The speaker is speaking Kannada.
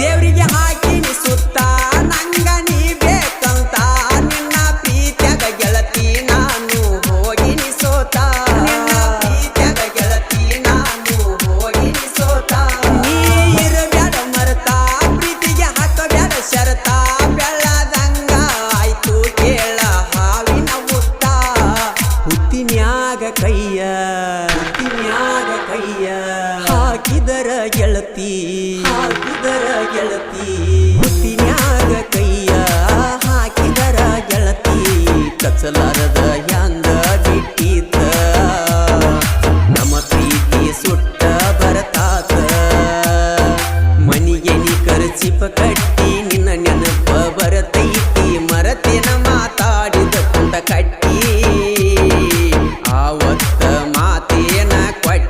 ದೇವರಿಗೆ ಹಾಕಿನಿ ಸುತ್ತ ನಂಗ ನೀ ಬೇಕಂತ ನಿನ್ನ ಪ್ರೀತ್ಯಾಗ ಗೆಳತಿ ನಾನು ಹೋಗಿನಿ ಸೋತ ನಿನ್ನ ಪ್ರೀತ್ಯಾಗ ಗೆಳತಿ ನಾನು ಹೋಗಿನಿ ಸೋತ ನೀ ಇರಬ್ಯಾಡ ಮರತ ಪ್ರೀತಿಗೆ ಹಾಕಬ್ಯಾಡ ಶರತ ಬೆಳ್ಳದಂಗ ಆಯ್ತು ಕೇಳ ಹಾವಿನ ಮುತ್ತ ಹುತ್ತಿನ್ಯಾಗ ಕೈಯ ಹಾಕಿದರ ಗೆಳತಿ ಹುತ್ತಿನ್ಯಾಗ ಕೈಯ ಹಾಕಿದರ ಗೆಳತಿ ಕಚ್ಚಲಾರದ ಹ್ಯಾಂಗ